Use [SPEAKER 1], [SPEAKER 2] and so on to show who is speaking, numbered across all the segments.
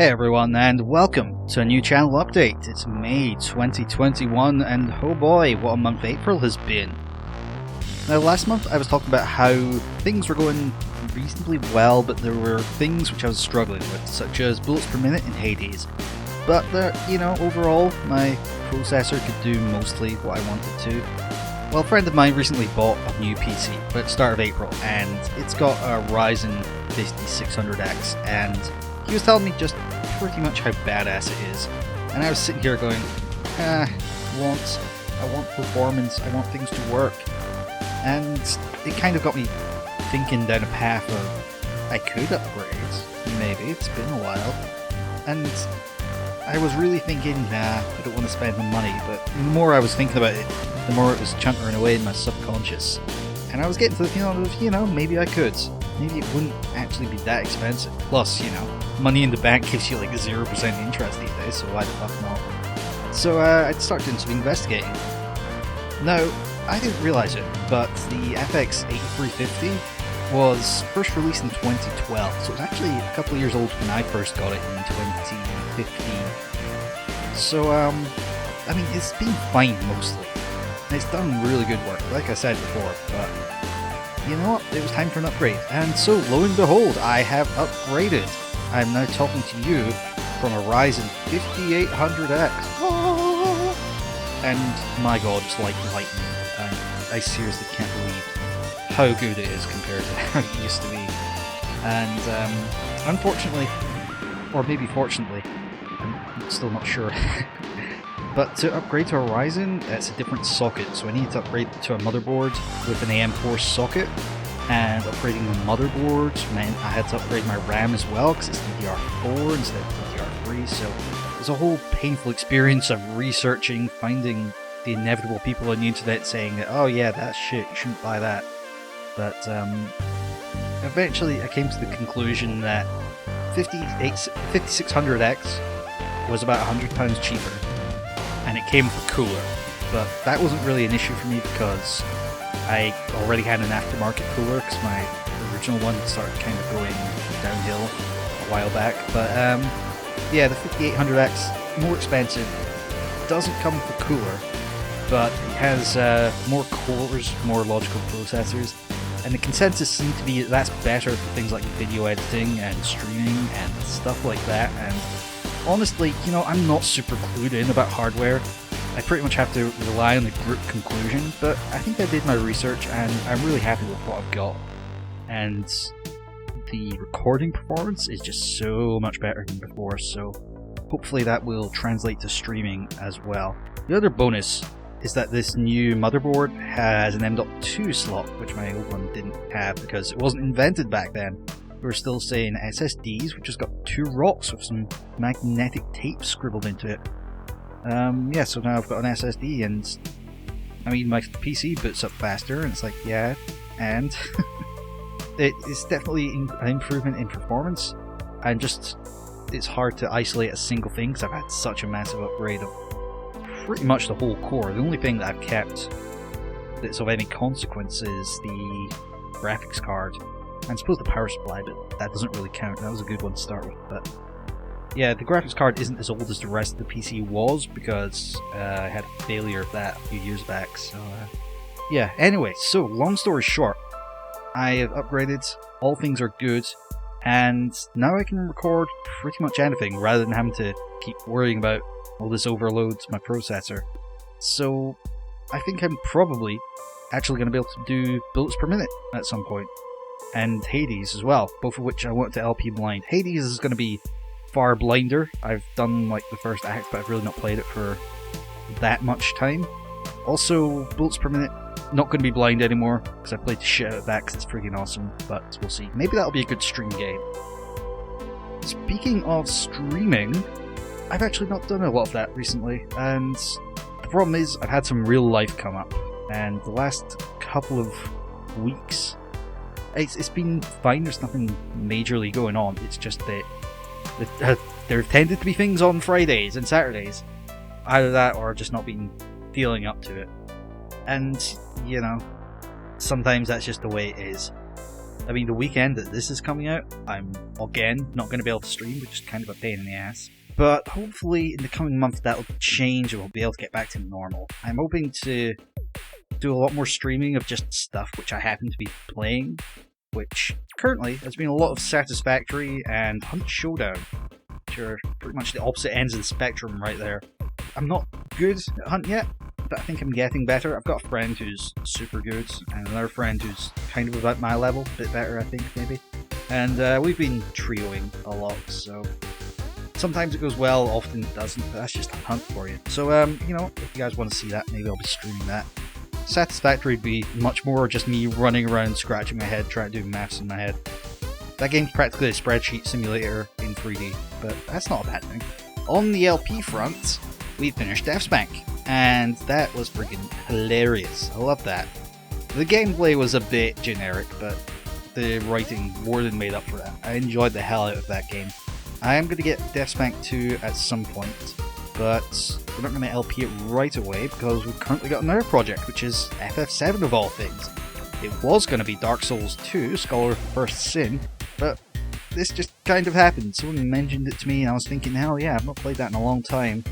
[SPEAKER 1] Hey everyone, and welcome to a new channel update. It's May 2021, and oh boy, what a month April has been. Now, last month I was talking about how things were going reasonably well, but there were things which I was struggling with, such as bullets per minute in Hades. But, overall, my processor could do mostly what I wanted to. Well, a friend of mine recently bought a new PC at the start of April, and it's got a Ryzen 5600X, and he was telling me just pretty much how badass it is. And I was sitting here going, I want performance, I want things to work. And it kind of got me thinking down a path of, I could upgrade, maybe, it's been a while. And I was really thinking, I don't want to spend the money, but the more I was thinking about it, the more it was chuntering away in my subconscious. And I was getting to the feeling of, maybe I could. Maybe it wouldn't actually be that expensive. Plus, money in the bank gives you like 0% interest these days, so why the fuck not? So I'd start doing some investigating. Now, I didn't realise it, but the FX 8350 was first released in 2012, so it was actually a couple of years old when I first got it in 2015. So, it's been fine mostly. And it's done really good work, like I said before, but you know what? It was time for an upgrade. And so, lo and behold, I have upgraded. I'm now talking to you from a Ryzen 5800X. And my god, it's like lightning. I seriously can't believe how good it is compared to how it used to be. And unfortunately, or maybe fortunately, I'm still not sure. But to upgrade to a Ryzen, it's a different socket, so I need to upgrade to a motherboard with an AM4 socket, and upgrading the motherboard meant I had to upgrade my RAM as well, because it's DDR4 instead of DDR3, so it was a whole painful experience of researching, finding the inevitable people on the internet saying that, oh yeah, that's shit, you shouldn't buy that. But eventually I came to the conclusion that 5600X was about £100 cheaper. And it came with a cooler, but that wasn't really an issue for me because I already had an aftermarket cooler because my original one started kind of going downhill a while back. But yeah, the 5800X, more expensive, doesn't come with a cooler, but it has more cores, more logical processors, and the consensus seemed to be that's better for things like video editing and streaming and stuff like that. And honestly, I'm not super clued in about hardware. I pretty much have to rely on the group conclusion, but I think I did my research and I'm really happy with what I've got. And the recording performance is just so much better than before, so hopefully that will translate to streaming as well. The other bonus is that this new motherboard has an M.2 slot, which my old one didn't have because it wasn't invented back then. We were still saying SSDs, which has got 2 rocks with some magnetic tape scribbled into it. Yeah, so now I've got an SSD, and my PC boots up faster, and it's like, yeah, and it's definitely an improvement in performance. And it's hard to isolate a single thing because I've had such a massive upgrade of pretty much the whole core. The only thing that I've kept that's of any consequence is the graphics card. I suppose the power supply, but that doesn't really count. That was a good one to start with. But yeah, the graphics card isn't as old as the rest of the PC was because I had a failure of that a few years back. So yeah, anyway, so long story short, I have upgraded, all things are good, and now I can record pretty much anything rather than having to keep worrying about all this overload to my processor. So I think I'm probably actually going to be able to do bullets per minute at some point. And Hades as well, both of which I want to LP blind. Hades is going to be far blinder. I've done like the first act, but I've really not played it for that much time. Also, bullets per minute, not going to be blind anymore, because I played the shit out of that because it's freaking awesome, but we'll see. Maybe that'll be a good stream game. Speaking of streaming, I've actually not done a lot of that recently, and the problem is I've had some real life come up, and the last couple of weeks it's been fine. There's nothing majorly going on. It's just that there tended to be things on Fridays and Saturdays. Either that or just not been feeling up to it. And, sometimes that's just the way it is. I mean, the weekend that this is coming out, I'm, again, not going to be able to stream, which is kind of a pain in the ass. But hopefully in the coming month that'll change and we'll be able to get back to normal. I'm hoping to do a lot more streaming of just stuff which I happen to be playing, which currently has been a lot of Satisfactory and Hunt Showdown, which are pretty much the opposite ends of the spectrum right there. I'm not good at Hunt yet, but I think I'm getting better. I've got a friend who's super good, and another friend who's kind of about my level, a bit better I think, maybe. And we've been trioing a lot, so sometimes it goes well, often it doesn't, but that's just Hunt for you. So, you know, if you guys want to see that, maybe I'll be streaming that. Satisfactory would be much more just me running around, scratching my head, trying to do maths in my head. That game's practically a spreadsheet simulator in 3D, but that's not a bad thing. On the LP front, we finished Deathspank, and that was freaking hilarious. I love that. The gameplay was a bit generic, but the writing more than made up for that. I enjoyed the hell out of that game. I am going to get Deathspank 2 at some point, but we're not going to LP it right away because we've currently got another project, which is FF7 of all things. It was going to be Dark Souls 2, Scholar of the First Sin, but this just kind of happened. Someone mentioned it to me and I was thinking, hell yeah, I've not played that in a long time.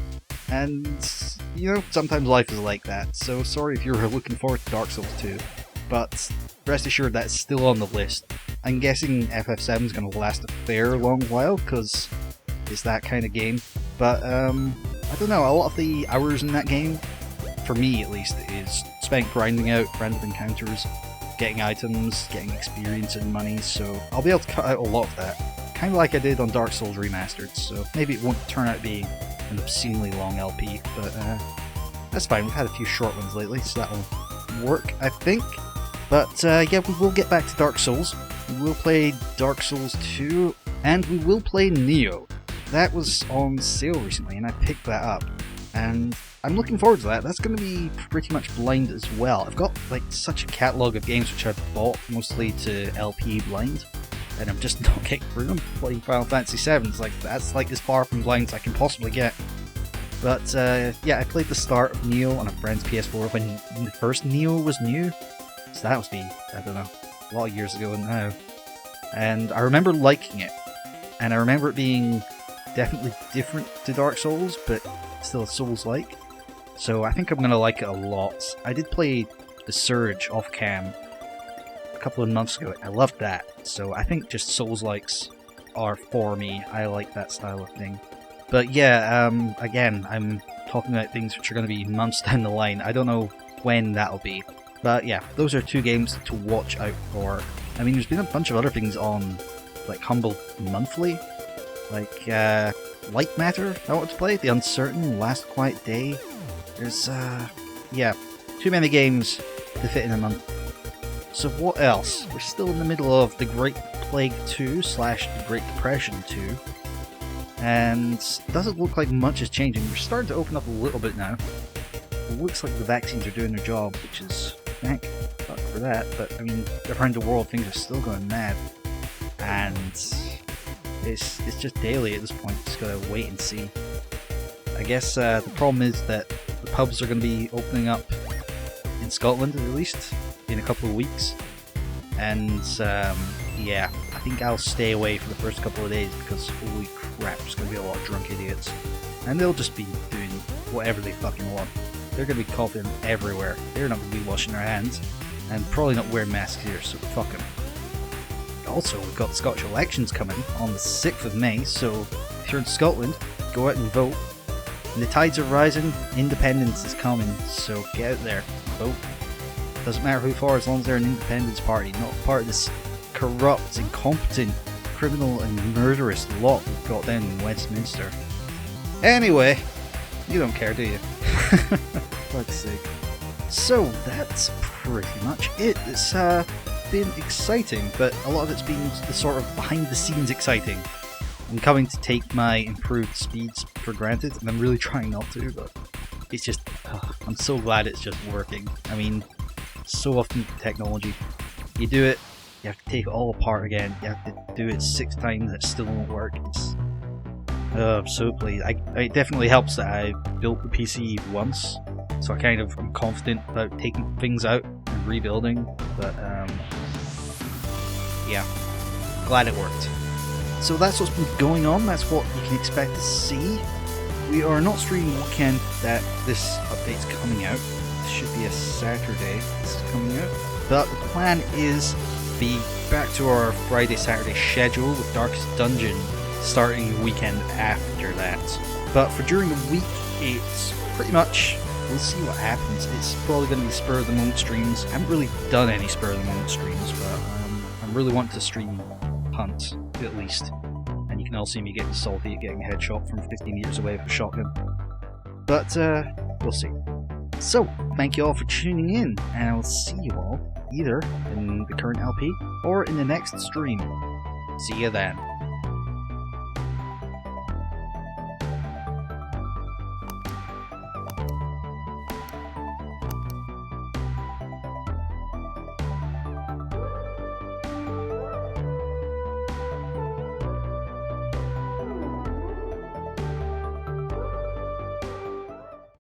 [SPEAKER 1] And, you know, sometimes life is like that, so sorry if you're looking forward to Dark Souls 2, but rest assured that's still on the list. I'm guessing FF7 is going to last a fair long while, because it's that kind of game, but I don't know, a lot of the hours in that game, for me at least, is spent grinding out random encounters, getting items, getting experience and money, so I'll be able to cut out a lot of that, kind of like I did on Dark Souls Remastered, so maybe it won't turn out to be an obscenely long LP, but that's fine. We've had a few short ones lately, so that'll work, I think. But yeah, we will get back to Dark Souls. We will play Dark Souls 2, and we will play Neo. That was on sale recently, and I picked that up, and I'm looking forward to that. That's going to be pretty much blind as well. I've got like such a catalogue of games which I've bought mostly to LP blind, and I'm just not getting through them. Playing Final Fantasy VII, like that's like as far from blind as I can possibly get. But yeah, I played the start of Neo on a friend's PS4 when the first Neo was new, so that must be, I don't know, a lot of years ago now. And I remember liking it, and I remember it being definitely different to Dark Souls, but still Souls-like. So I think I'm going to like it a lot. I did play The Surge off cam a couple of months ago. I loved that. So I think just Souls-likes are for me. I like that style of thing. But yeah, again, I'm talking about things which are going to be months down the line. I don't know when that'll be. But yeah, those are two games to watch out for. I mean, there's been a bunch of other things on, like, Humble Monthly. Like, Light Matter, I want to play. The Uncertain, Last Quiet Day. There's, yeah, too many games to fit in a month. So what else? We're still in the middle of The Great Plague 2 / The Great Depression 2. And it doesn't look like much is changing. We're starting to open up a little bit now. It looks like the vaccines are doing their job, which is, thank fuck for that. But, I mean, around the world, things are still going mad. And it's just daily at this point. Just gotta wait and see. I guess the problem is that the pubs are going to be opening up in Scotland, at least, in a couple of weeks. And, yeah, I think I'll stay away for the first couple of days because, holy crap, there's going to be a lot of drunk idiots. And they'll just be doing whatever they fucking want. They're going to be coughing everywhere. They're not going to be washing their hands. And probably not wearing masks here, so fuck them. Also, we've got the Scottish elections coming on the 6th of May, so if you're in Scotland, go out and vote. And the tides are rising, independence is coming, so get out there, vote. Doesn't matter who for, as long as they're an independence party, not part of this corrupt, incompetent, criminal and murderous lot we've got down in Westminster. Anyway, you don't care, do you? Fuck's sake. So, that's pretty much it. It's been exciting, but a lot of it's been the sort of behind-the-scenes exciting. I'm coming to take my improved speeds for granted, and I'm really trying not to, but it's just, I'm so glad it's just working. I mean, so often with technology, you do it, you have to take it all apart again, you have to do it 6 times and it still won't work. It's, I'm so pleased. It definitely helps that I built the PC once, so I kind of am confident about taking things out and rebuilding, but yeah, glad it worked. So that's what's been going on, that's what you can expect to see. We are not streaming the weekend that this update's coming out. This should be a Saturday this is coming out. But the plan is to be back to our Friday-Saturday schedule with Darkest Dungeon starting the weekend after that. But for during the week, it's pretty much, we'll see what happens. It's probably going to be spur-of-the-moment streams. I haven't really done any spur-of-the-moment streams, but I'm really wanting to stream Hunt, at least. And you can all see me getting salty at getting a headshot from 15 meters away with a shotgun. But, we'll see. So, thank you all for tuning in, and I'll see you all either in the current LP or in the next stream. See you then.